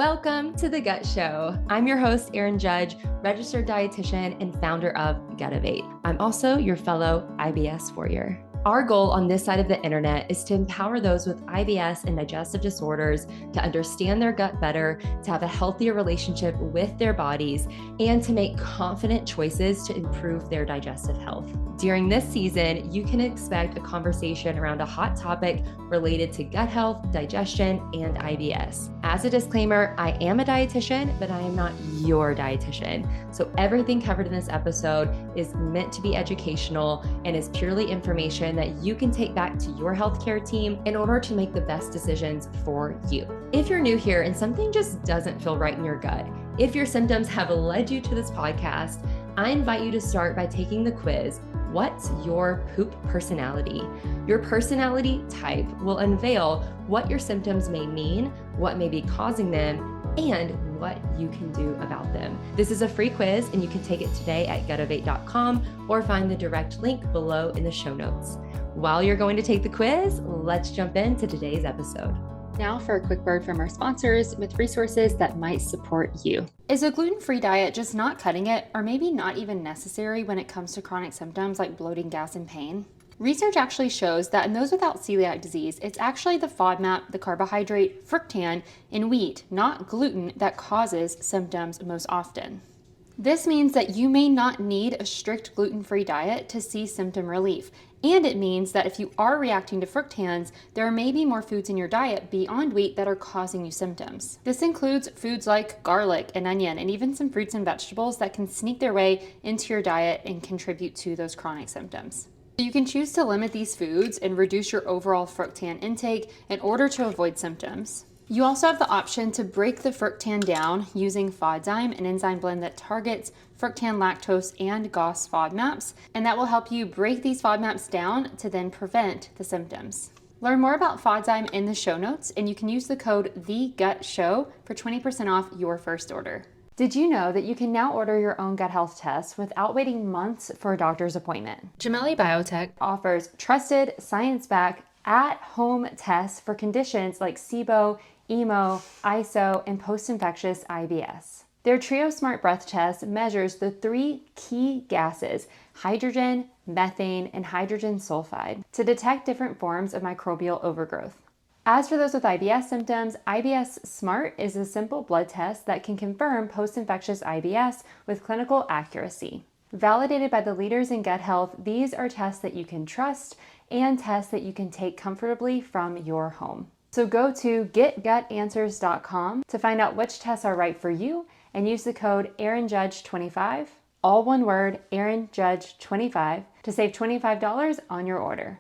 Welcome to The Gut Show. I'm your host, Erin Judge, registered dietitian and founder of Gutivate. I'm also your fellow IBS warrior. Our goal on this side of the internet is to empower those with IBS and digestive disorders to understand their gut better, to have a healthier relationship with their bodies, and to make confident choices to improve their digestive health. During this season, you can expect a conversation around a hot topic related to gut health, digestion, and IBS. As a disclaimer, I am a dietitian, but I am not your dietitian. So everything covered in this episode is meant to be educational and is purely information that you can take back to your healthcare team in order to make the best decisions for you. If you're new here and something just doesn't feel right in your gut, if your symptoms have led you to this podcast, I invite you to start by taking the quiz, What's Your Poop Personality? Your personality type will unveil what your symptoms may mean, what may be causing them, and what you can do about them. This is a free quiz and you can take it today at gutivate.com or find the direct link below in the show notes. While you're going to take the quiz, let's jump into today's episode. Now for a quick word from our sponsors with resources that might support you. Is a gluten-free diet just not cutting it, or maybe not even necessary when it comes to chronic symptoms like bloating, gas, and pain? Research actually shows that in those without celiac disease, it's actually the FODMAP, the carbohydrate fructan in wheat, not gluten, that causes symptoms most often. This means that you may not need a strict gluten-free diet to see symptom relief. And it means that if you are reacting to fructans, there may be more foods in your diet beyond wheat that are causing you symptoms. This includes foods like garlic and onion, and even some fruits and vegetables that can sneak their way into your diet and contribute to those chronic symptoms. So you can choose to limit these foods and reduce your overall fructan intake in order to avoid symptoms. You also have the option to break the fructan down using FODzyme, an enzyme blend that targets fructan, lactose, and GOS FODMAPs, and that will help you break these FODMAPs down to then prevent the symptoms. Learn more about FODzyme in the show notes, and you can use the code THEGUTSHOW for 20% off your first order. Did you know that you can now order your own gut health tests without waiting months for a doctor's appointment? Gemelli Biotech offers trusted, science-backed, at-home tests for conditions like SIBO, EMO, ISO, and post-infectious IBS. Their Trio Smart Breath test measures the 3 key gases, hydrogen, methane, and hydrogen sulfide, to detect different forms of microbial overgrowth. As for those with IBS symptoms, IBS Smart is a simple blood test that can confirm post-infectious IBS with clinical accuracy. Validated by the leaders in gut health, these are tests that you can trust and tests that you can take comfortably from your home. So go to getgutanswers.com to find out which tests are right for you and use the code ErinJudge25, all one word, ErinJudge25, to save $25 on your order.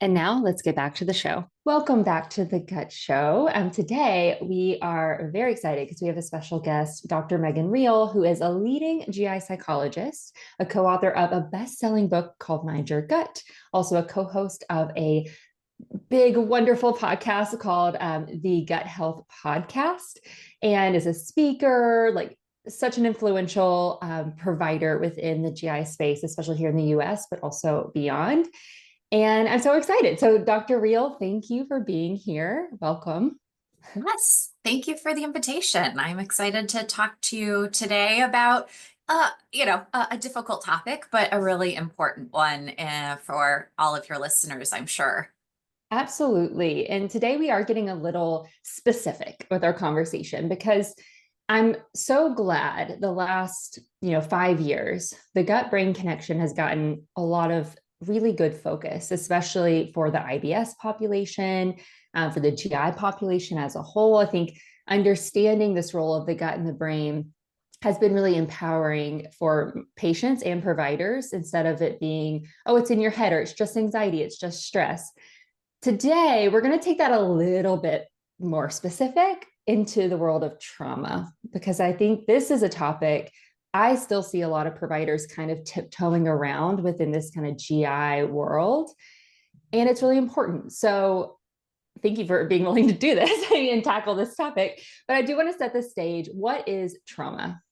And now let's get back to the show. Welcome back to The Gut Show. Today we are very excited because we have a special guest, Dr. Megan Riehl, who is a leading GI psychologist, a co-author of a best-selling book called Mind Your Gut, also a co-host of a big, wonderful podcast called the Gut Health Podcast, and is a speaker, like such an influential provider within the GI space, especially here in the US, but also beyond. And I'm so excited. So Dr. Riehl, thank you for being here. Welcome. Yes, thank you for the invitation. I'm excited to talk to you today about, a difficult topic, but a really important one for all of your listeners, I'm sure. Absolutely. And today we are getting a little specific with our conversation because I'm so glad the last, 5 years, the gut-brain connection has gotten a lot of really good focus, especially for the IBS population, for the GI population as a whole. I think understanding this role of the gut and the brain has been really empowering for patients and providers, instead of it being, oh, it's in your head, or it's just anxiety, it's just stress. Today, we're going to take that a little bit more specific into the world of trauma, because I think this is a topic I still see a lot of providers kind of tiptoeing around within this kind of GI world, and it's really important. So thank you for being willing to do this and tackle this topic. But I do want to set the stage. What is trauma?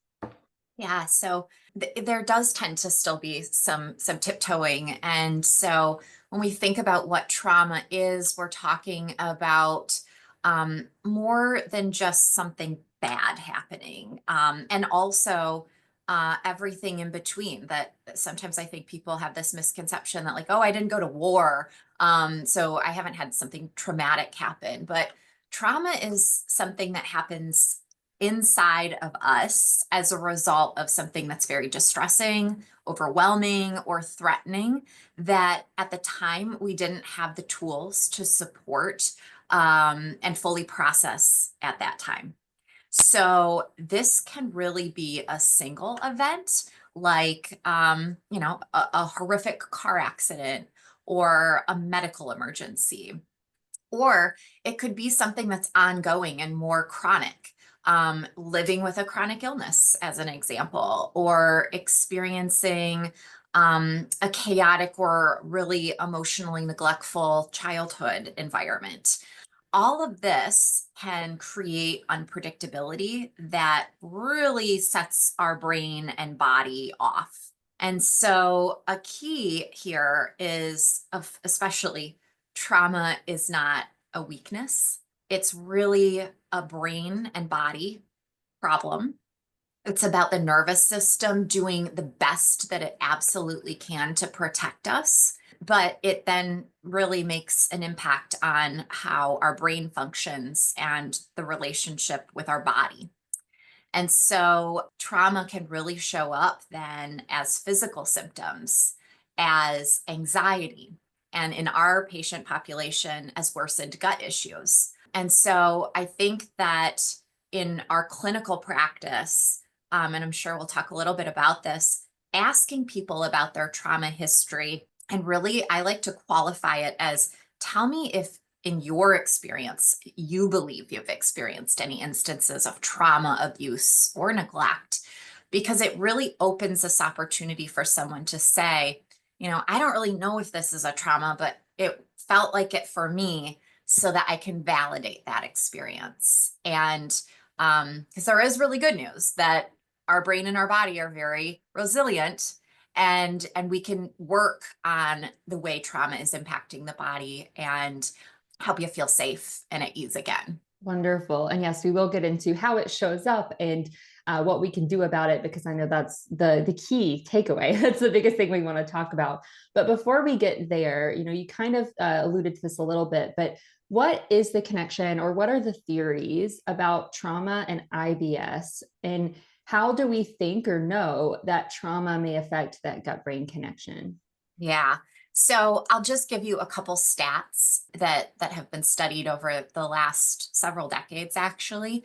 Yeah, so there does tend to still be some tiptoeing. And so when we think about what trauma is, we're talking about more than just something bad happening. And also everything in between. That sometimes I think people have this misconception that like, oh, I didn't go to war, so I haven't had something traumatic happen. But trauma is something that happens inside of us as a result of something that's very distressing, overwhelming, or threatening, that at the time we didn't have the tools to support and fully process at that time. So this can really be a single event, like, a horrific car accident or a medical emergency. Or it could be something that's ongoing and more chronic, living with a chronic illness, as an example, or experiencing a chaotic or really emotionally neglectful childhood environment. All of this can create unpredictability that really sets our brain and body off. And so a key here is especially trauma is not a weakness. It's really a brain and body problem. It's about the nervous system doing the best that it absolutely can to protect us, but it then really makes an impact on how our brain functions and the relationship with our body. And so trauma can really show up then as physical symptoms, as anxiety, and in our patient population, as worsened gut issues. And so I think that in our clinical practice, and I'm sure we'll talk a little bit about this, asking people about their trauma history, and really I like to qualify it as, tell me if in your experience, you believe you've experienced any instances of trauma, abuse, or neglect, because it really opens this opportunity for someone to say, I don't really know if this is a trauma, but it felt like it for me, so that I can validate that experience. And because there is really good news that our brain and our body are very resilient, and we can work on the way trauma is impacting the body and help you feel safe and at ease again. Wonderful. And yes, we will get into how it shows up and what we can do about it, because I know that's the key takeaway. That's the biggest thing we want to talk about. But before we get there, you kind of alluded to this a little bit, but what is the connection, or what are the theories about trauma and IBS? And how do we think or know that trauma may affect that gut-brain connection? Yeah. So I'll just give you a couple stats that have been studied over the last several decades, actually.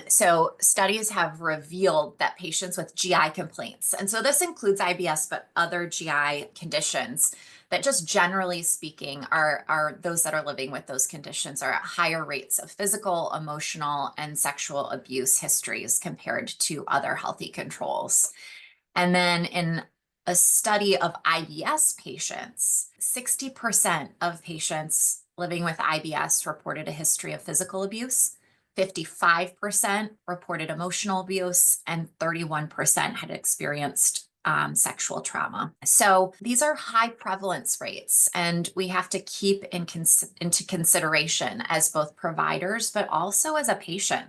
So studies have revealed that patients with GI complaints, and so this includes IBS, but other GI conditions, that just generally speaking are those that are living with those conditions are at higher rates of physical, emotional, and sexual abuse histories compared to other healthy controls. And then in a study of IBS patients, 60% of patients living with IBS reported a history of physical abuse, 55% reported emotional abuse, and 31% had experienced sexual trauma. So these are high prevalence rates, and we have to keep into consideration as both providers, but also as a patient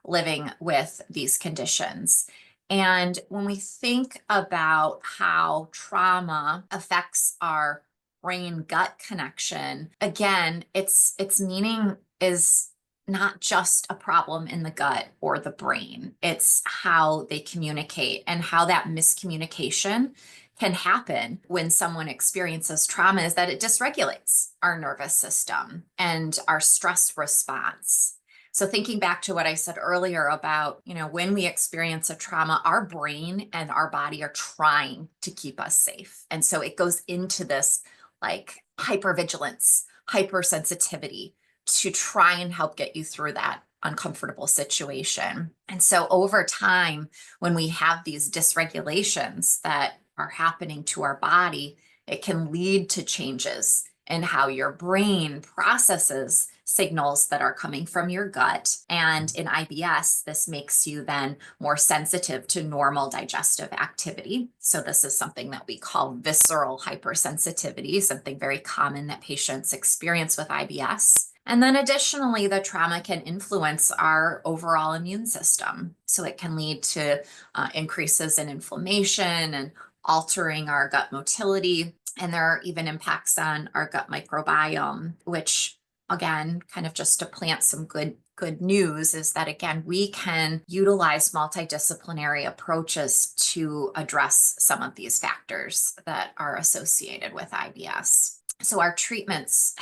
living with these conditions. And when we think about how trauma affects our brain gut connection, again, its meaning is not just a problem in the gut or the brain. It's how they communicate, and how that miscommunication can happen when someone experiences trauma is that it dysregulates our nervous system and our stress response. So thinking back to what I said earlier about, when we experience a trauma, our brain and our body are trying to keep us safe. And so it goes into this like hypervigilance, hypersensitivity to try and help get you through that uncomfortable situation. And so over time, when we have these dysregulations that are happening to our body, it can lead to changes in how your brain processes signals that are coming from your gut. And in IBS, this makes you then more sensitive to normal digestive activity. So this is something that we call visceral hypersensitivity, something very common that patients experience with IBS. And then additionally, the trauma can influence our overall immune system. So it can lead to increases in inflammation and altering our gut motility. And there are even impacts on our gut microbiome, which again, kind of just to plant some good news is that again, we can utilize multidisciplinary approaches to address some of these factors that are associated with IBS. So our treatments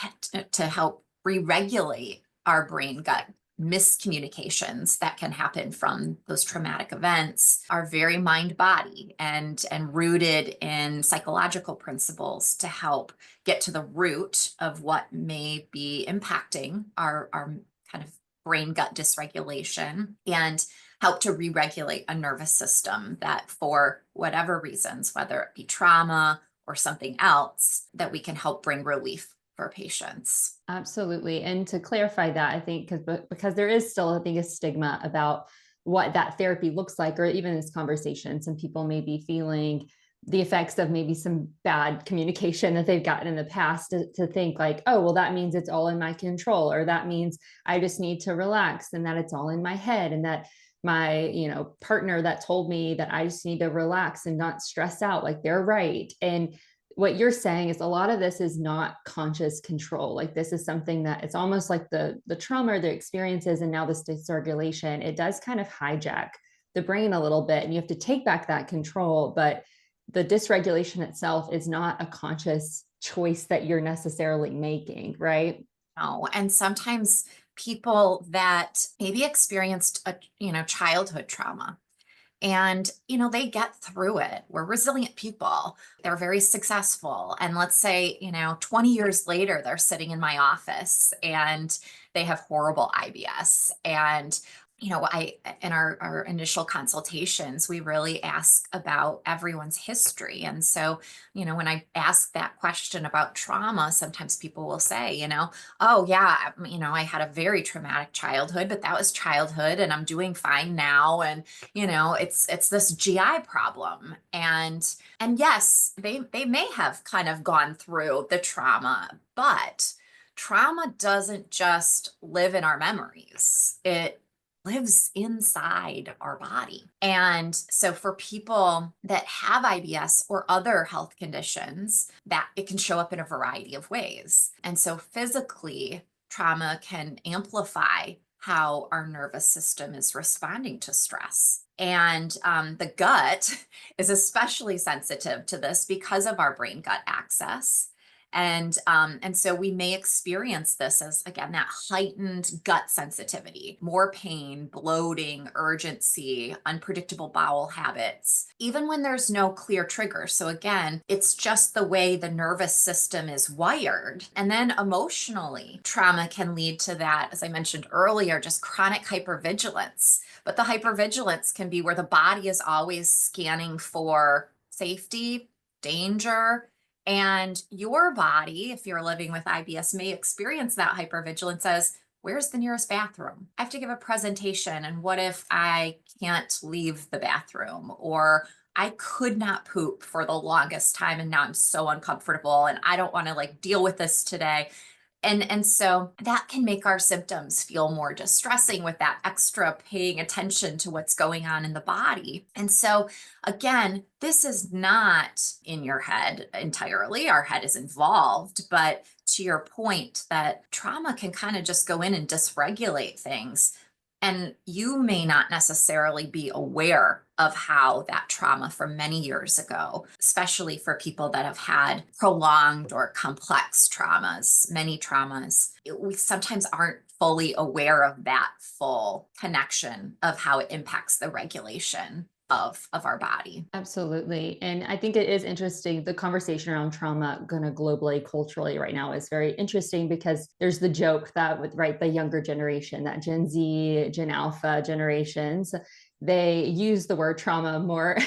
to help re-regulate our brain gut miscommunications that can happen from those traumatic events are very mind body and rooted in psychological principles to help get to the root of what may be impacting our kind of brain gut dysregulation and help to re-regulate a nervous system that for whatever reasons, whether it be trauma or something else, that we can help bring relief for patients. Absolutely. And to clarify that, I think because there is still, I think, a stigma about what that therapy looks like, or even this conversation, some people may be feeling the effects of maybe some bad communication that they've gotten in the past to think like, oh, well, that means it's all in my control, or that means I just need to relax and that it's all in my head, and that my, partner that told me that I just need to relax and not stress out, like they're right. And what you're saying is a lot of this is not conscious control. Like this is something that it's almost like the trauma or the experiences and now this dysregulation, it does kind of hijack the brain a little bit, and you have to take back that control. But the dysregulation itself is not a conscious choice that you're necessarily making, right? No, and sometimes people that maybe experienced a childhood trauma and they get through it. We're resilient people. They're very successful, and let's say 20 years later they're sitting in my office and they have horrible IBS. And I in our initial consultations, we really ask about everyone's history. And so when I ask that question about trauma, sometimes people will say, oh yeah, I had a very traumatic childhood, but that was childhood and I'm doing fine now. And it's this GI problem. And yes, they may have kind of gone through the trauma, but trauma doesn't just live in our memories. It lives inside our body. And so for people that have IBS or other health conditions, that it can show up in a variety of ways. And so physically, trauma can amplify how our nervous system is responding to stress. And the gut is especially sensitive to this because of our brain gut axis. And so we may experience this as, again, that heightened gut sensitivity, more pain, bloating, urgency, unpredictable bowel habits, even when there's no clear trigger. So again, it's just the way the nervous system is wired. And then emotionally, trauma can lead to that, as I mentioned earlier, just chronic hypervigilance. But the hypervigilance can be where the body is always scanning for safety, danger. And your body, if you're living with IBS, may experience that hypervigilance as, where's the nearest bathroom? I have to give a presentation, and what if I can't leave the bathroom? Or I could not poop for the longest time and now I'm so uncomfortable and I don't want to deal with this today. And so that can make our symptoms feel more distressing with that extra paying attention to what's going on in the body. And so again, this is not in your head entirely. Our head is involved, but to your point that trauma can kind of just go in and dysregulate things. And you may not necessarily be aware of how that trauma from many years ago, especially for people that have had prolonged or complex traumas, many traumas, we sometimes aren't fully aware of that full connection of how it impacts the regulation of our body. Absolutely. And I think it is interesting. The conversation around trauma kind of globally, culturally right now is very interesting because there's the joke that with the younger generation, that Gen Z, Gen Alpha generations, they use the word trauma more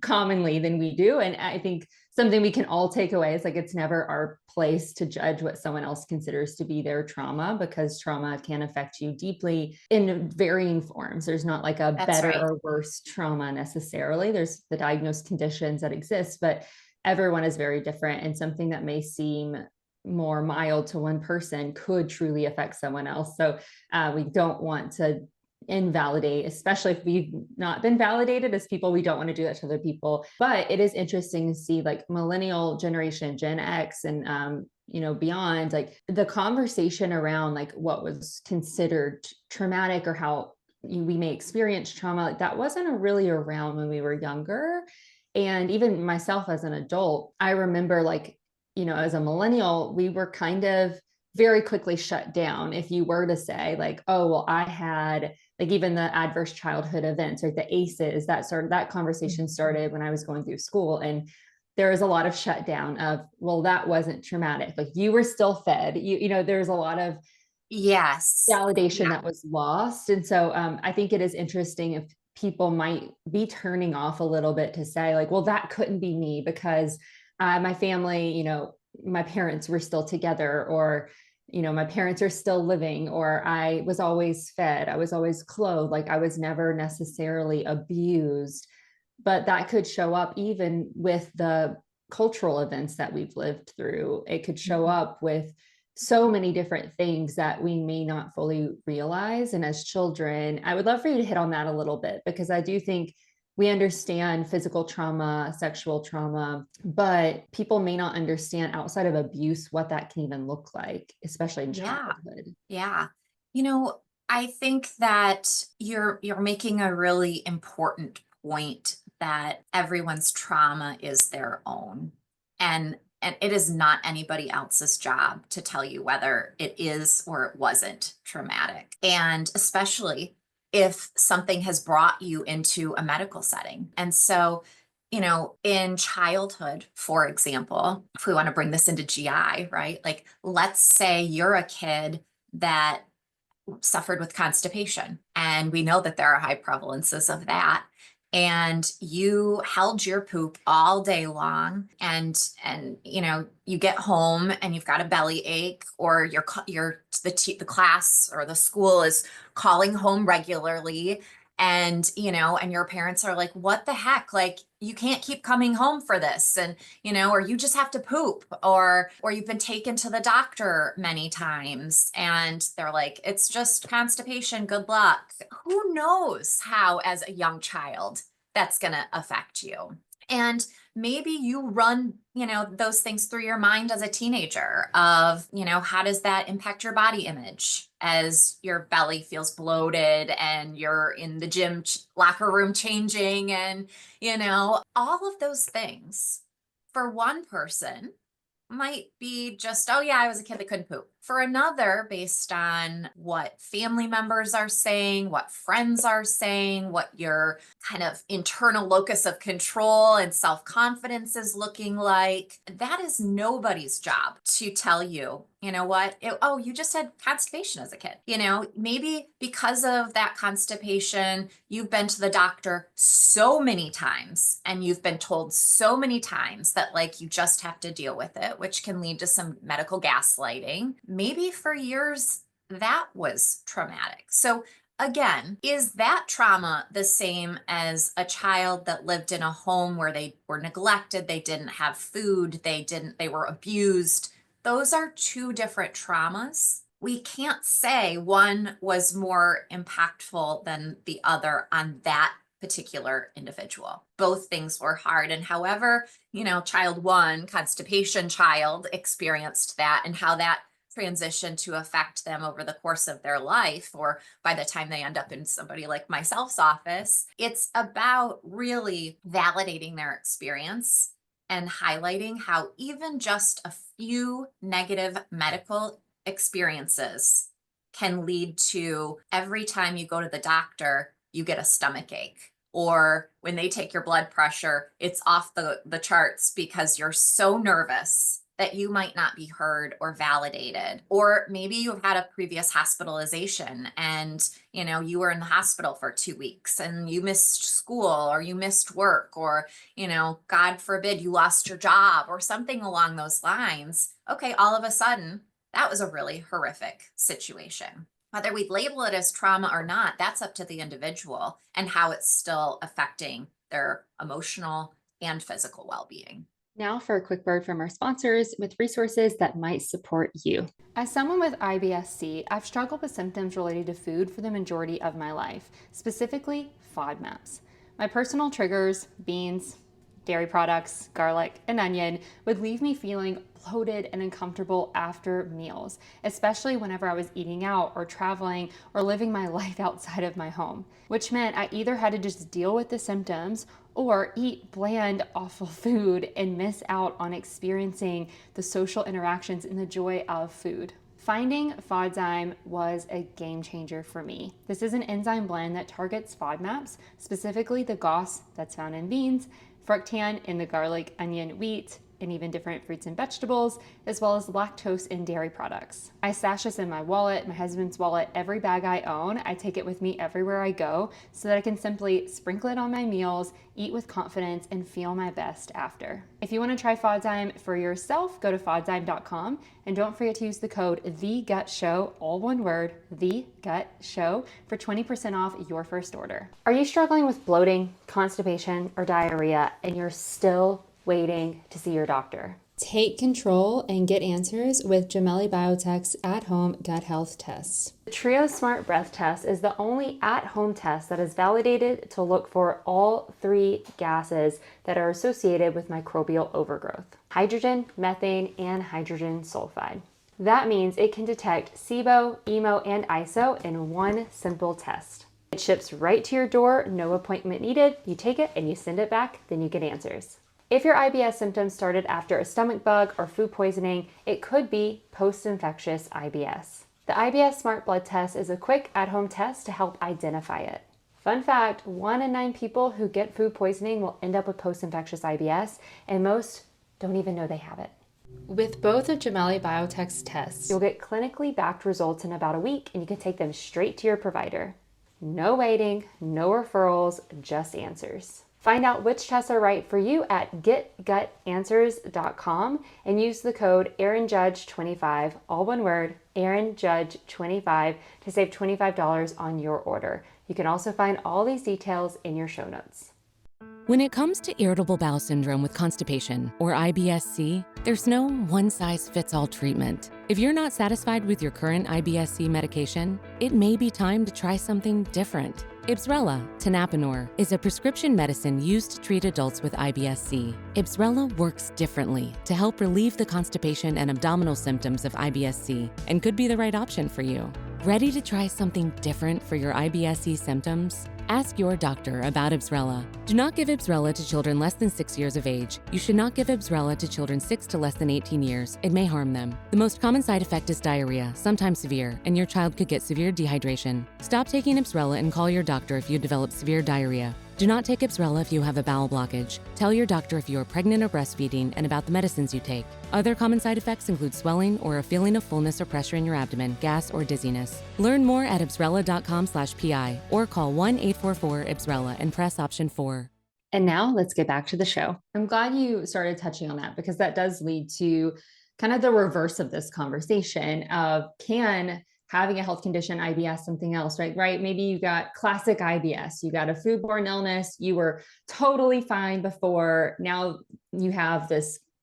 commonly than we do. And I think something we can all take away is it's never our place to judge what someone else considers to be their trauma, because trauma can affect you deeply in varying forms. There's not a That's better right. or worse trauma necessarily. There's the diagnosed conditions that exist, but everyone is very different, and something that may seem more mild to one person could truly affect someone else. So we don't want to invalidate, especially if we've not been validated as people. We don't want to do that to other people. But it is interesting to see like millennial generation, Gen X, and beyond, like the conversation around like what was considered traumatic or how we may experience trauma, like that wasn't really around when we were younger. And even myself as an adult, I remember like, as a millennial, we were kind of very quickly shut down if you were to say like, oh, well, I had like even the adverse childhood events or the ACEs, that conversation started when I was going through school. And there was a lot of shutdown of, well, that wasn't traumatic. Like you were still fed, there's a lot of Yes. validation Yeah. that was lost. And so I think it is interesting if people might be turning off a little bit to say like, well, that couldn't be me because my family, my parents were still together, or my parents are still living, or I was always fed, I was always clothed, like I was never necessarily abused. But that could show up even with the cultural events that we've lived through. It could show up with so many different things that we may not fully realize. And as children, I would love for you to hit on that a little bit, because I do think we understand physical trauma, sexual trauma, but people may not understand outside of abuse what that can even look like, especially in Yeah. childhood. Yeah. You know, I think that you're making a really important point that everyone's trauma is their own. And it is not anybody else's job to tell you whether it is or it wasn't traumatic. And especially if something has brought you into a medical setting. And so, in childhood, for example, if we want to bring this into GI, right? Like, let's say you're a kid that suffered with constipation, and we know that there are high prevalences of that, and you held your poop all day long, and you get home and you've got a belly ache, or the class or the school is calling home regularly, and your parents are like, what the heck, like you can't keep coming home for this, and or you just have to poop, or you've been taken to the doctor many times and they're like, it's just constipation, good luck. Who knows how, as a young child, that's going to affect you? And maybe you run, those things through your mind as a teenager of, how does that impact your body image as your belly feels bloated and you're in the gym locker room changing, and, all of those things for one person might be just, oh yeah, I was a kid that couldn't poop. For another, based on what family members are saying, what friends are saying, what your kind of internal locus of control and self-confidence is looking like, that is nobody's job to tell you, what, oh, you just had constipation as a kid. Maybe because of that constipation, you've been to the doctor so many times and you've been told so many times that like you just have to deal with it, which can lead to some medical gaslighting. Maybe for years that was traumatic. So again, is that trauma the same as a child that lived in a home where they were neglected, they didn't have food, they were abused? Those are two different traumas. We can't say one was more impactful than the other on that particular individual. Both things were hard. And however, child one, constipation child, experienced that, and how that transition to affect them over the course of their life, or by the time they end up in somebody like myself's office, it's about really validating their experience and highlighting how even just a few negative medical experiences can lead to every time you go to the doctor, you get a stomach ache. Or when they take your blood pressure, it's off the charts because you're so nervous that you might not be heard or validated. Or maybe you've had a previous hospitalization and you were in the hospital for 2 weeks and you missed school or you missed work, or God forbid you lost your job or something along those lines. Okay, all of a sudden that was a really horrific situation. Whether we label it as trauma or not, that's up to the individual and how it's still affecting their emotional and physical well-being. Now for a quick word from our sponsors with resources that might support you. As someone with IBS-C, I've struggled with symptoms related to food for the majority of my life, specifically FODMAPs. My personal triggers, beans, dairy products, garlic, and onion, would leave me feeling bloated and uncomfortable after meals, especially whenever I was eating out or traveling or living my life outside of my home, which meant I either had to just deal with the symptoms or eat bland, awful food and miss out on experiencing the social interactions and the joy of food. Finding FODzyme was a game changer for me. This is an enzyme blend that targets FODMAPs, specifically the GOS that's found in beans, fructan in the garlic, onion, wheat, and even different fruits and vegetables, as well as lactose in dairy products. I stash this in my wallet, my husband's wallet, every bag I own. I take it with me everywhere I go so that I can simply sprinkle it on my meals, eat with confidence, and feel my best after. If you want to try FODzyme for yourself, go to fodzyme.com and don't forget to use the code THEGUTSHOW, all one word, THEGUTSHOW, for 20% off your first order. Are you struggling with bloating, constipation, or diarrhea, and you're still waiting to see your doctor? Take control and get answers with Gemelli Biotech's at-home gut health tests. The Trio Smart Breath Test is the only at-home test that is validated to look for all three gases that are associated with microbial overgrowth: hydrogen, methane, and hydrogen sulfide. That means it can detect SIBO, EMO, and ISO in one simple test. It ships right to your door, no appointment needed. You take it and you send it back, then you get answers. If your IBS symptoms started after a stomach bug or food poisoning, it could be post-infectious IBS. The IBS Smart Blood Test is a quick at-home test to help identify it. Fun fact, 1 in 9 people who get food poisoning will end up with post-infectious IBS, and most don't even know they have it. With both of Gemelli Biotech's tests, you'll get clinically backed results in about a week, and you can take them straight to your provider. No waiting, no referrals, just answers. Find out which tests are right for you at getgutanswers.com and use the code AaronJudge25, all one word, AaronJudge25, to save $25 on your order. You can also find all these details in your show notes. When it comes to irritable bowel syndrome with constipation, or IBS-C, there's no one-size-fits-all treatment. If you're not satisfied with your current IBS-C medication, it may be time to try something different. Ibsrela, tenapanor, is a prescription medicine used to treat adults with IBS-C. Ibsrela works differently to help relieve the constipation and abdominal symptoms of IBS-C and could be the right option for you. Ready to try something different for your IBS-C symptoms? Ask your doctor about Ibsrela. Do not give Ibsrela to children less than 6 years of age. You should not give Ibsrela to children 6 to less than 18 years. It may harm them. The most common side effect is diarrhea, sometimes severe, and your child could get severe dehydration. Stop taking Ibsrela and call your doctor if you develop severe diarrhea. Do not take Ibsrela if you have a bowel blockage. Tell your doctor if you are pregnant or breastfeeding and about the medicines you take. Other common side effects include swelling or a feeling of fullness or pressure in your abdomen, gas, or dizziness. Learn more at ibsrela.com/PI or call 1-844-IBSRELA and press option 4. And now let's get back to the show. I'm glad you started touching on that because that does lead to kind of the reverse of this conversation of can having a health condition, IBS, something else, right? Maybe you got classic IBS, you got a foodborne illness, you were totally fine before, now you have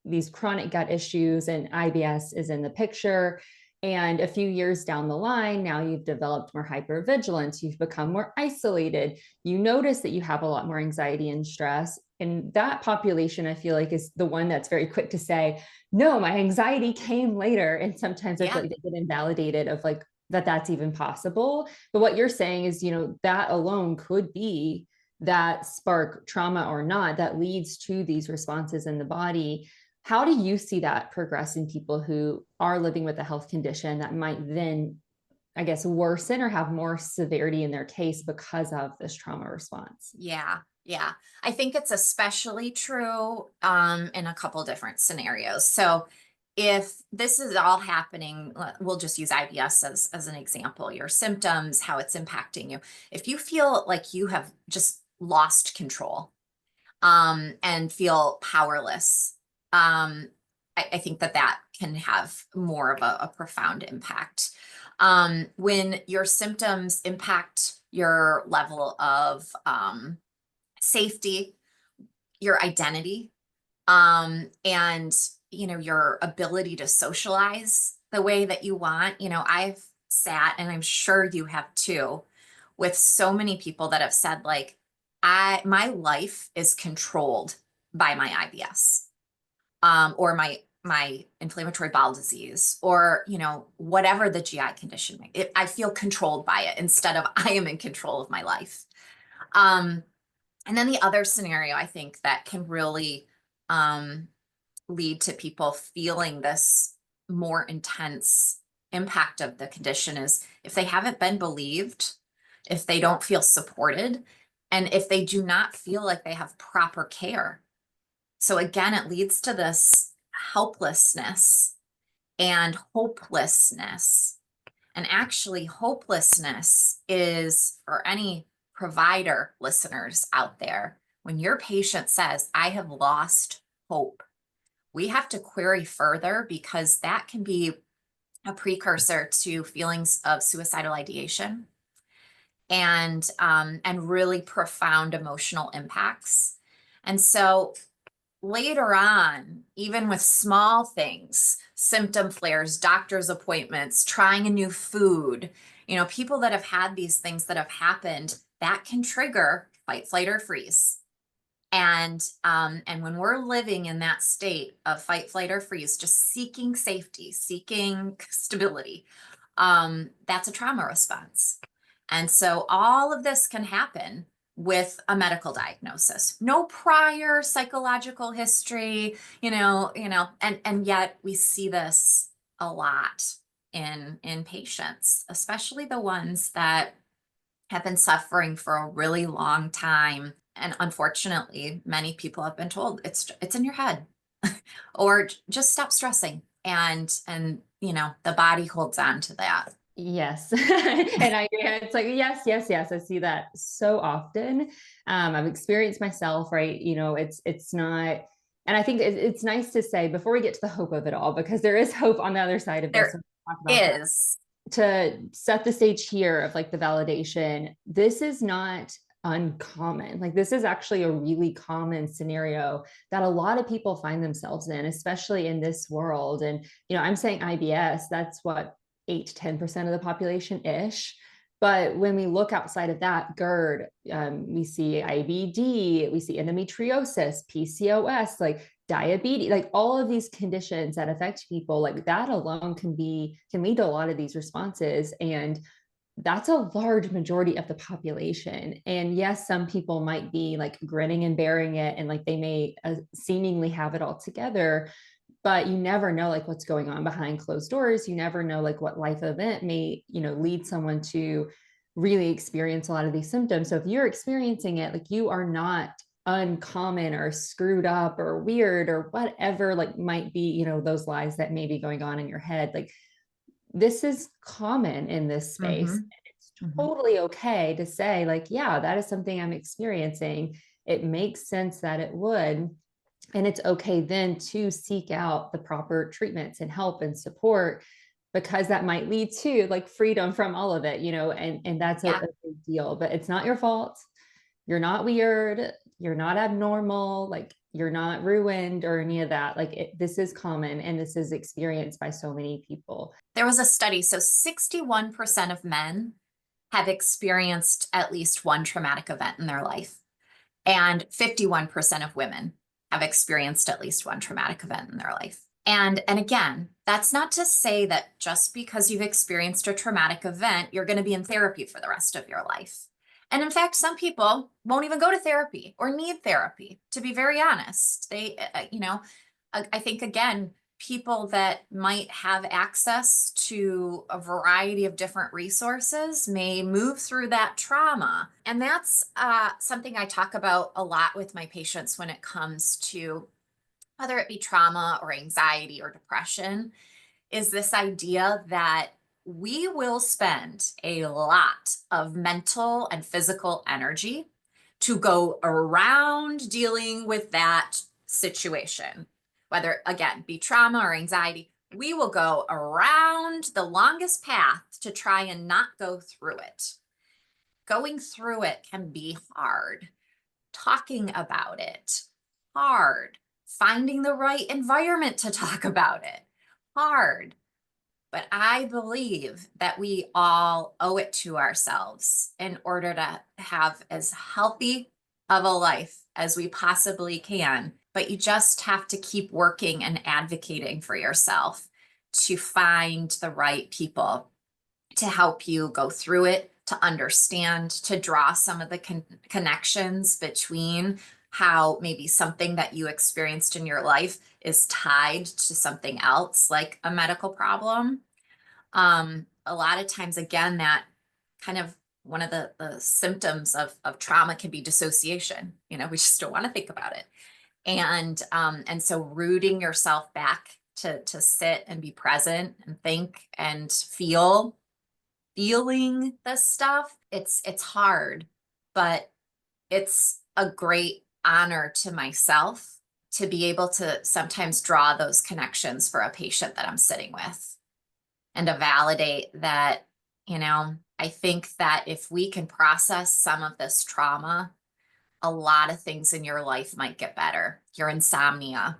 these chronic gut issues and IBS is in the picture. And a few years down the line, now you've developed more hypervigilance, you've become more isolated, you notice that you have a lot more anxiety and stress. And that population, I feel like, is the one that's very quick to say, no, my anxiety came later. And sometimes I feel like they get invalidated of like, that's even possible. But what you're saying is, that alone could be that spark, trauma or not, that leads to these responses in the body. How do you see that progress in people who are living with a health condition that might then, I guess, worsen or have more severity in their case because of this trauma response? Yeah. I think it's especially true in a couple different scenarios. So if this is all happening, we'll just use IBS as an example, your symptoms, how it's impacting you. If you feel like you have just lost control and feel powerless, I think that can have more of a profound impact. When your symptoms impact your level of safety, your identity, And, you know, your ability to socialize the way that you want. You know, I've sat, and I'm sure you have too, with so many people that have said, like, my life is controlled by my IBS, or my inflammatory bowel disease, or, you know, whatever the GI condition. I feel controlled by it instead of I am in control of my life. And then the other scenario I think that can really lead to people feeling this more intense impact of the condition is if they haven't been believed, if they don't feel supported, and if they do not feel like they have proper care. So again, it leads to this helplessness and hopelessness. And actually, hopelessness is, for any provider listeners out there, when your patient says, I have lost hope, we have to query further, because that can be a precursor to feelings of suicidal ideation and really profound emotional impacts. And so later on, even with small things, symptom flares, doctor's appointments, trying a new food, you know, people that have had these things that have happened, that can trigger fight, flight, or freeze. And when we're living in that state of fight, flight, or freeze, just seeking safety, seeking stability, that's a trauma response. And so all of this can happen with a medical diagnosis, no prior psychological history, and yet we see this a lot in patients, especially the ones that have been suffering for a really long time. And unfortunately, many people have been told it's in your head, or just stop stressing. And the body holds on to that. Yes. And it's like, yes, yes, yes. I see that so often. I've experienced myself, right? You know, it's not, and I think it's nice to say before we get to the hope of it all, because there is hope on the other side of this. There is. To set the stage here of like the validation, this is not uncommon. Like, this is actually a really common scenario that a lot of people find themselves in, especially in this world. And, you know, I'm saying IBS, that's what, 8 to 10% of the population ish. But when we look outside of that, GERD, we see IBD, we see endometriosis, PCOS, like diabetes, like all of these conditions that affect people, like that alone can lead to a lot of these responses. And that's a large majority of the population. And yes, some people might be like grinning and bearing it, and like they may seemingly have it all together, but you never know like what's going on behind closed doors. You never know like what life event may, lead someone to really experience a lot of these symptoms. So if you're experiencing it, like, you are not uncommon or screwed up or weird or whatever, like might be, those lies that may be going on in your head. Like, this is common in this space. Mm-hmm. It's totally okay to say like, yeah, that is something I'm experiencing. It makes sense that it would. And it's okay then to seek out the proper treatments and help and support, because that might lead to like freedom from all of it, and that's a big deal. But it's not your fault. You're not weird. You're not abnormal. Like, you're not ruined or any of that. Like, this is common, and this is experienced by so many people. There was a study. So 61% of men have experienced at least one traumatic event in their life, and 51% of women have experienced at least one traumatic event in their life. And again, that's not to say that just because you've experienced a traumatic event, you're going to be in therapy for the rest of your life. And in fact, some people won't even go to therapy or need therapy, to be very honest. They, I think, again, people that might have access to a variety of different resources may move through that trauma. And that's something I talk about a lot with my patients when it comes to whether it be trauma or anxiety or depression, is this idea that we will spend a lot of mental and physical energy to go around dealing with that situation, whether, again, be trauma or anxiety. We will go around the longest path to try and not go through it. Going through it can be hard. Talking about it, hard. finding the right environment to talk about it. Hard. But I believe that we all owe it to ourselves in order to have as healthy of a life as we possibly can. But you just have to keep working and advocating for yourself to find the right people to help you go through it, to understand, to draw some of the connections between how maybe something that you experienced in your life is tied to something else, like a medical problem. A lot of times, again, that kind of one of the symptoms of trauma can be dissociation. We just don't want to think about it. And so rooting yourself back to sit and be present and think and feeling this stuff, it's hard, but it's a great honor to myself to be able to sometimes draw those connections for a patient that I'm sitting with, and to validate that, I think that if we can process some of this trauma, a lot of things in your life might get better. Your insomnia,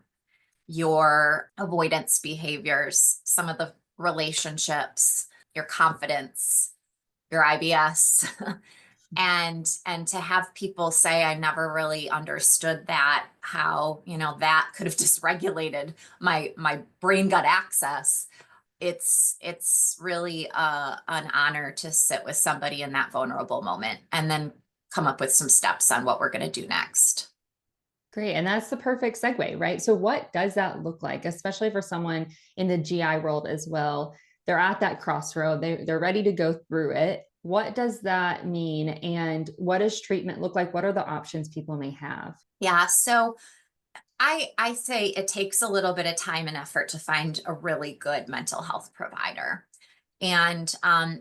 your avoidance behaviors, some of the relationships, your confidence, your IBS. And to have people say, I never really understood that, how, that could have dysregulated my brain gut access. It's really an honor to sit with somebody in that vulnerable moment and then come up with some steps on what we're going to do next. Great. And that's the perfect segue, right? So what does that look like, especially for someone in the GI world as well? They're at that crossroad. They're ready to go through it. What does that mean? And what does treatment look like? What are the options people may have? Yeah. So I say it takes a little bit of time and effort to find a really good mental health provider. And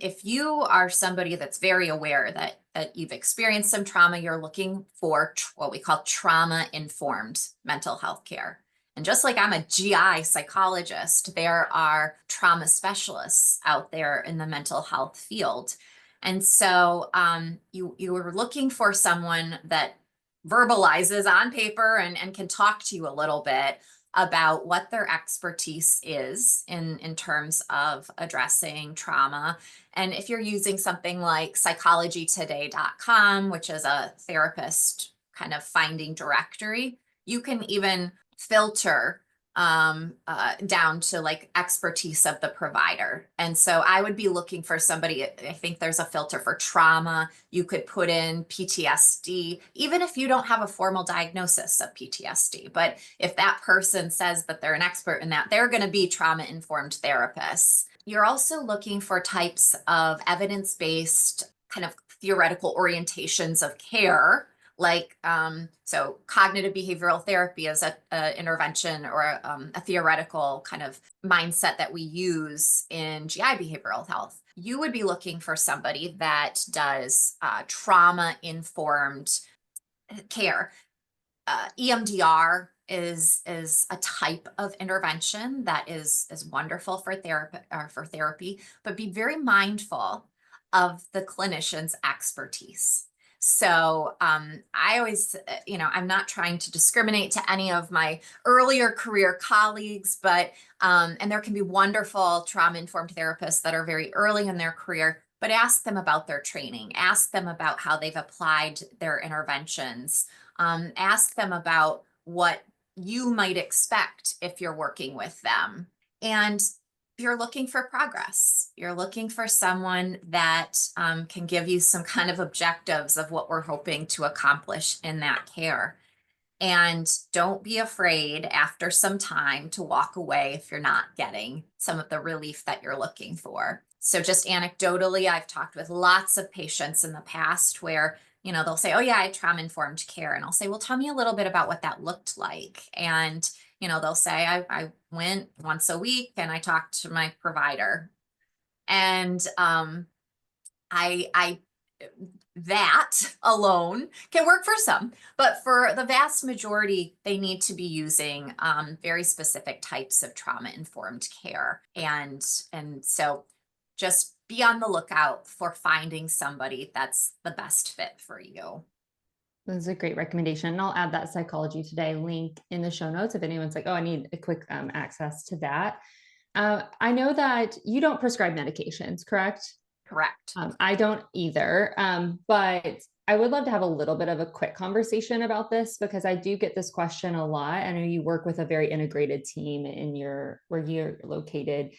if you are somebody that's very aware that you've experienced some trauma, you're looking for what we call trauma-informed mental health care. And just like I'm a GI psychologist, there are trauma specialists out there in the mental health field. And so you were looking for someone that verbalizes on paper and can talk to you a little bit about what their expertise is in terms of addressing trauma. And if you're using something like psychologytoday.com, which is a therapist kind of finding directory, you can even filter down to like expertise of the provider. And so I would be looking for somebody, I think there's a filter for trauma. You could put in PTSD, even if you don't have a formal diagnosis of PTSD. But if that person says that they're an expert in that, they're going to be trauma-informed therapists. You're also looking for types of evidence-based kind of theoretical orientations of care. Like, so cognitive behavioral therapy is a intervention or a theoretical kind of mindset that we use in GI behavioral health. You would be looking for somebody that does trauma-informed care. EMDR is a type of intervention that is wonderful for therapy, but be very mindful of the clinician's expertise. So I always, I'm not trying to discriminate to any of my earlier career colleagues, but, and there can be wonderful trauma-informed therapists that are very early in their career, but ask them about their training, ask them about how they've applied their interventions, ask them about what you might expect if you're working with them. And you're looking for progress. You're looking for someone that can give you some kind of objectives of what we're hoping to accomplish in that care. And don't be afraid after some time to walk away if you're not getting some of the relief that you're looking for. So just anecdotally, I've talked with lots of patients in the past where, they'll say, oh yeah, I had trauma-informed care. And I'll say, well, tell me a little bit about what that looked like. And they'll say, I went once a week and I talked to my provider. And that alone can work for some, but for the vast majority, they need to be using very specific types of trauma-informed care. And so just be on the lookout for finding somebody that's the best fit for you. That's a great recommendation. And I'll add that Psychology Today link in the show notes if anyone's like, oh, I need a quick access to that. I know that you don't prescribe medications, correct? Correct. I don't either. But I would love to have a little bit of a quick conversation about this because I do get this question a lot. I know you work with a very integrated team where you're located.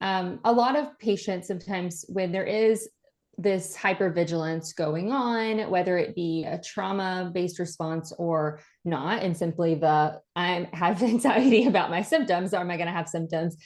A lot of patients sometimes when there is this hypervigilance going on, whether it be a trauma-based response or not, and simply I have anxiety about my symptoms, or am I going to have symptoms?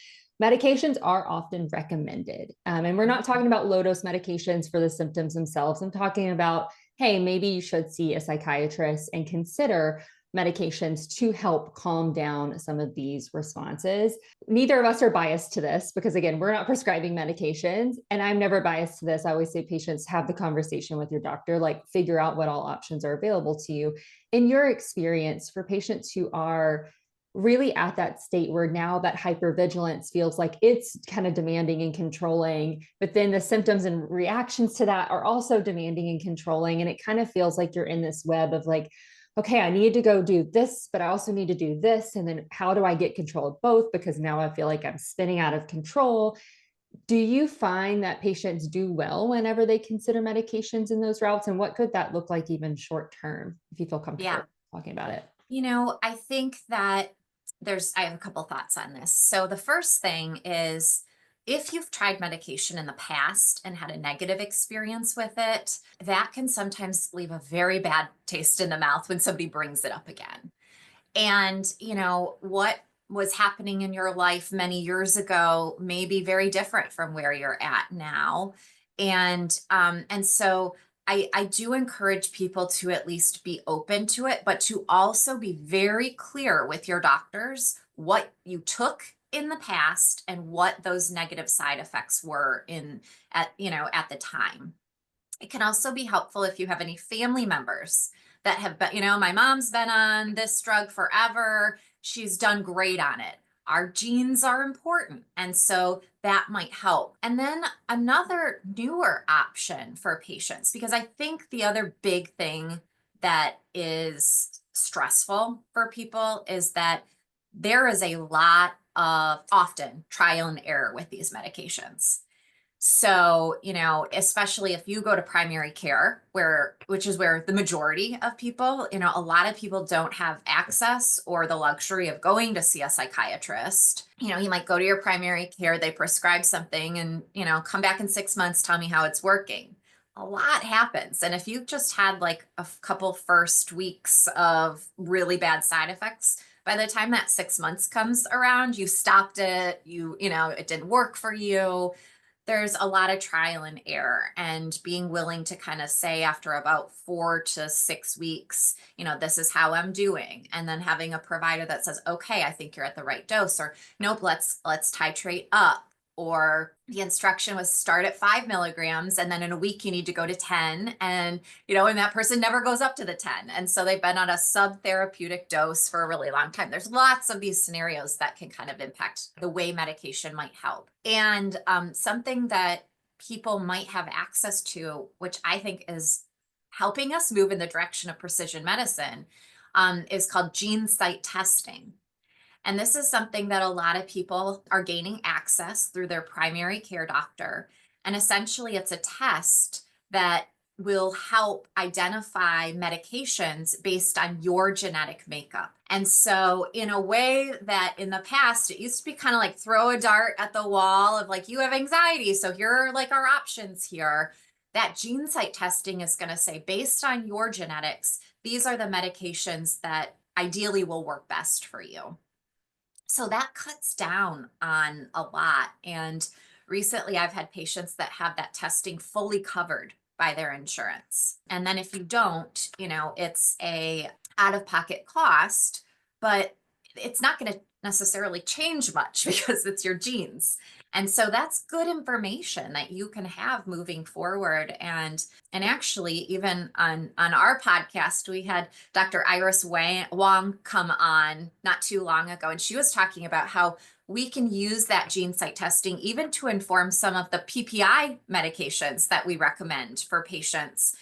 Medications are often recommended. And we're not talking about low-dose medications for the symptoms themselves. I'm talking about, hey, maybe you should see a psychiatrist and consider medications to help calm down some of these responses. Neither of us are biased to this because, again, we're not prescribing medications. And I'm never biased to this. I always say patients have the conversation with your doctor, like figure out what all options are available to you. In your experience, for patients who are really at that state where now that hypervigilance feels like it's kind of demanding and controlling, but then the symptoms and reactions to that are also demanding and controlling. And it kind of feels like you're in this web of like, okay, I need to go do this, but I also need to do this. And then how do I get control of both? Because now I feel like I'm spinning out of control. Do you find that patients do well whenever they consider medications in those routes? And what could that look like even short term, if you feel comfortable talking about it? I think that I have a couple thoughts on this. So the first thing is, if you've tried medication in the past and had a negative experience with it, that can sometimes leave a very bad taste in the mouth when somebody brings it up again. And, what was happening in your life many years ago may be very different from where you're at now. And so I do encourage people to at least be open to it, but to also be very clear with your doctors what you took in the past and what those negative side effects were at the time. It can also be helpful if you have any family members that have been, my mom's been on this drug forever. She's done great on it. Our genes are important. And so that might help. And then another newer option for patients, because I think the other big thing that is stressful for people is that there is a lot of often trial and error with these medications. So, especially if you go to primary care, which is where the majority of people, a lot of people don't have access or the luxury of going to see a psychiatrist. You might go to your primary care, they prescribe something and, come back in 6 months, tell me how it's working. A lot happens. And if you've just had like a couple first weeks of really bad side effects, by the time that 6 months comes around, you stopped it, it didn't work for you. There's a lot of trial and error, and being willing to kind of say after about 4 to 6 weeks, this is how I'm doing. And then having a provider that says, okay, I think you're at the right dose, or nope, let's titrate up. Or the instruction was start at 5 milligrams, and then in a week you need to go to 10. And, and that person never goes up to the 10. And so they've been on a sub-therapeutic dose for a really long time. There's lots of these scenarios that can kind of impact the way medication might help. And something that people might have access to, which I think is helping us move in the direction of precision medicine, is called GeneSight testing. And this is something that a lot of people are gaining access through their primary care doctor. And essentially, it's a test that will help identify medications based on your genetic makeup. And so in a way that in the past, it used to be kind of like throw a dart at the wall of like, you have anxiety, so here are like our options here. That GeneSight testing is going to say, based on your genetics, these are the medications that ideally will work best for you. So that cuts down on a lot. And recently I've had patients that have that testing fully covered by their insurance. And then if you don't, it's a out-of-pocket cost, but it's not going to necessarily change much because it's your genes. And so that's good information that you can have moving forward. And actually, even on our podcast, we had Dr. Iris Wong come on not too long ago, and she was talking about how we can use that GeneSight testing even to inform some of the PPI medications that we recommend for patients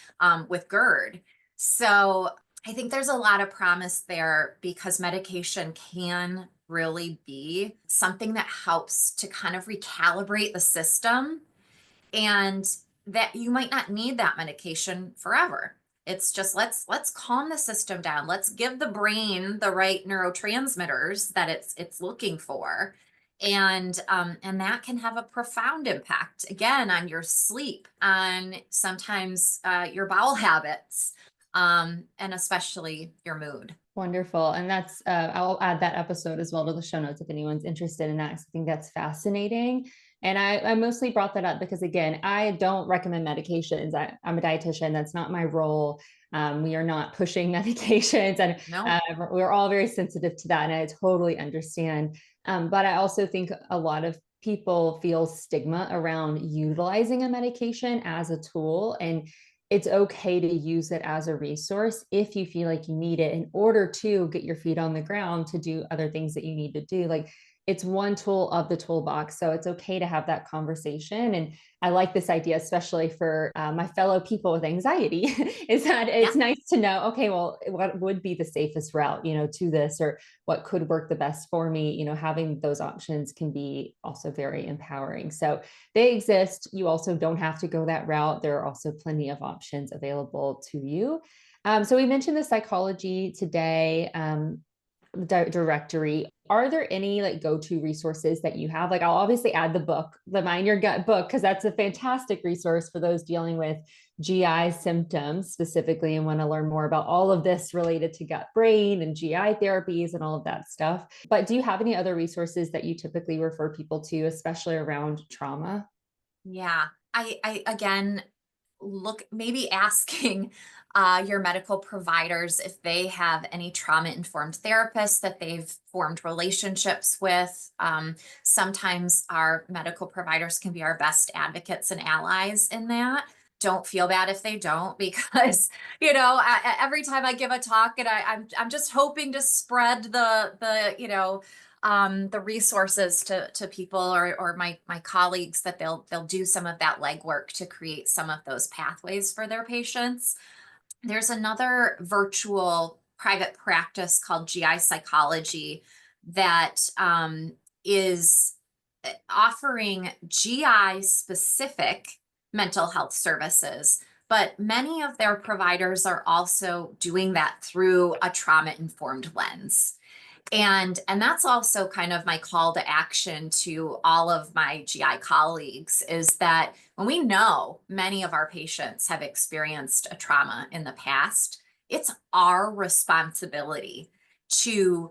with GERD. So I think there's a lot of promise there because medication can really be something that helps to kind of recalibrate the system, and that you might not need that medication forever. It's just let's calm the system down. Let's give the brain the right neurotransmitters that it's looking for. And that can have a profound impact again on your sleep, on sometimes your bowel habits, and especially your mood. Wonderful. And that's, I'll add that episode as well to the show notes if anyone's interested in that, 'cause I think that's fascinating. And I mostly brought that up because, again, I don't recommend medications. I'm a dietitian. That's not my role. We are not pushing medications, and No. we're all very sensitive to that. And I totally understand. But I also think a lot of people feel stigma around utilizing a medication as a tool. And it's okay to use it as a resource if you feel like you need it in order to get your feet on the ground to do other things that you need to do. Like, it's one tool of the toolbox. So it's okay to have that conversation. And I like this idea, especially for my fellow people with anxiety, is that Yeah. it's nice to know, okay, well, what would be the safest route, to this, or what could work the best for me? Having those options can be also very empowering. So they exist. You also don't have to go that route. There are also plenty of options available to you. So we mentioned the psychology today. Directory. Are there any like go-to resources that you have? Like, I'll obviously add the book, the Mind Your Gut book, because that's a fantastic resource for those dealing with GI symptoms specifically and want to learn more about all of this related to gut brain and GI therapies and all of that stuff. But do you have any other resources that you typically refer people to, especially around trauma? Yeah. I again look maybe asking your medical providers if they have any trauma-informed therapists that they've formed relationships with. Sometimes our medical providers can be our best advocates and allies in that. Don't feel bad if they don't, because every time I give a talk, and I'm just hoping to spread the resources to people or my colleagues, that they'll do some of that legwork to create some of those pathways for their patients. There's another virtual private practice called GI Psychology that is offering GI specific mental health services, but many of their providers are also doing that through a trauma informed lens. And that's also kind of my call to action to all of my GI colleagues, is that when we know many of our patients have experienced a trauma in the past, it's our responsibility to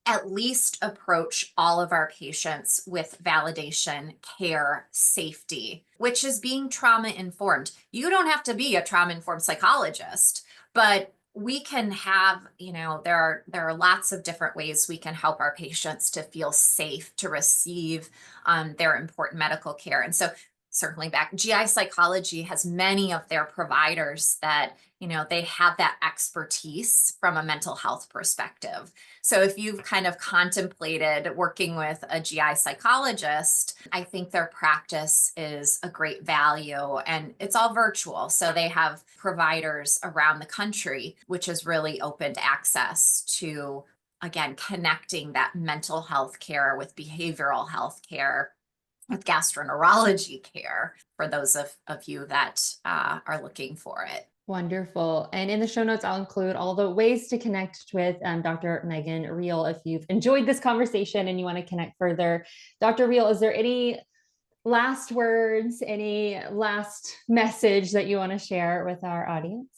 at least approach all of our patients with validation, care, safety, which is being trauma informed. You don't have to be a trauma informed psychologist, but we can have, there are lots of different ways we can help our patients to feel safe to receive their important medical care. And so circling back, GI Psychology has many of their providers that, they have that expertise from a mental health perspective. So if you've kind of contemplated working with a GI psychologist, I think their practice is a great value, and it's all virtual. So they have providers around the country, which has really opened access to, again, connecting that mental health care with behavioral health care, with gastroenterology care for those of you that are looking for it. Wonderful. And in the show notes, I'll include all the ways to connect with Dr. Megan Riehl if you've enjoyed this conversation and you want to connect further. Dr. Riehl, is there any last words, any last message that you want to share with our audience?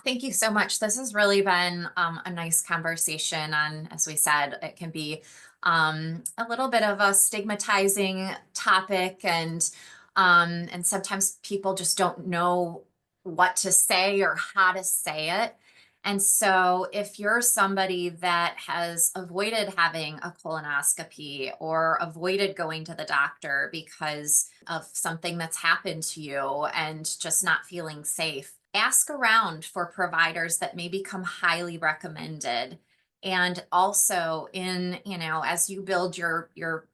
Thank you so much. This has really been a nice conversation on, as we said, it can be a little bit of a stigmatizing topic, and sometimes people just don't know what to say or how to say it. And so if you're somebody that has avoided having a colonoscopy or avoided going to the doctor because of something that's happened to you and just not feeling safe, ask around for providers that may become highly recommended. And also as you build your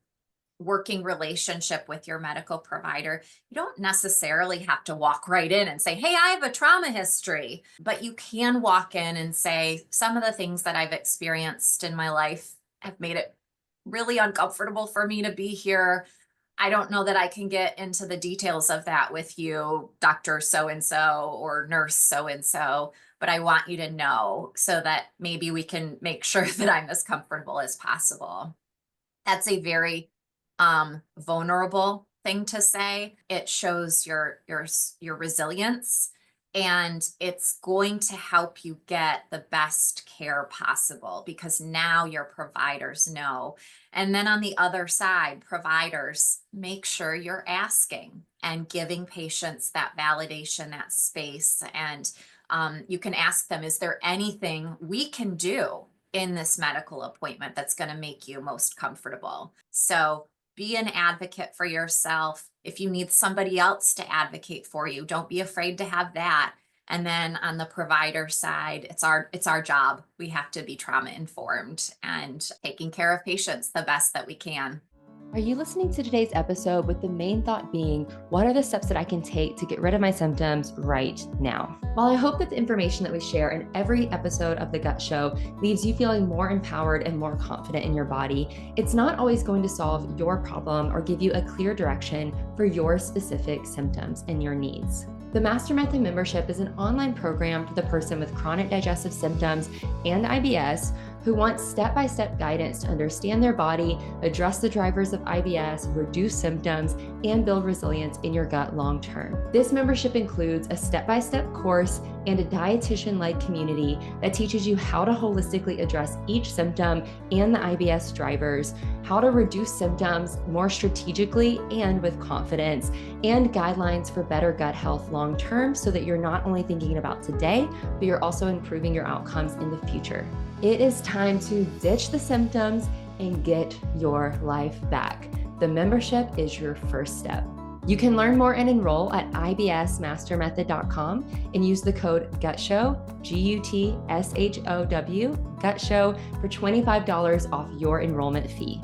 working relationship with your medical provider, you don't necessarily have to walk right in and say, hey, I have a trauma history, but you can walk in and say, some of the things that I've experienced in my life have made it really uncomfortable for me to be here. I don't know that I can get into the details of that with you, Dr. So-and-so or nurse so-and-so, but I want you to know so that maybe we can make sure that I'm as comfortable as possible. That's a very vulnerable thing to say. It shows your resilience, and it's going to help you get the best care possible because now your providers know. And then on the other side, providers, make sure you're asking and giving patients that validation, that space. And you can ask them, is there anything we can do in this medical appointment that's going to make you most comfortable? So be an advocate for yourself. If you need somebody else to advocate for you, don't be afraid to have that. And then on the provider side, it's our job. We have to be trauma informed and taking care of patients the best that we can. Are you listening to today's episode with the main thought being, what are the steps that I can take to get rid of my symptoms right now? While I hope that the information that we share in every episode of The Gut Show leaves you feeling more empowered and more confident in your body, it's not always going to solve your problem or give you a clear direction for your specific symptoms and your needs. The Master Method membership is an online program for the person with chronic digestive symptoms and IBS who wants step-by-step guidance to understand their body, address the drivers of IBS, reduce symptoms, and build resilience in your gut long-term. This membership includes a step-by-step course and a dietitian-led community that teaches you how to holistically address each symptom and the IBS drivers, how to reduce symptoms more strategically and with confidence, and guidelines for better gut health long-term so that you're not only thinking about today, but you're also improving your outcomes in the future. It is time to ditch the symptoms and get your life back. The membership is your first step. You can learn more and enroll at ibsmastermethod.com and use the code GUTSHOW, GUTSHOW, GUTSHOW for $25 off your enrollment fee.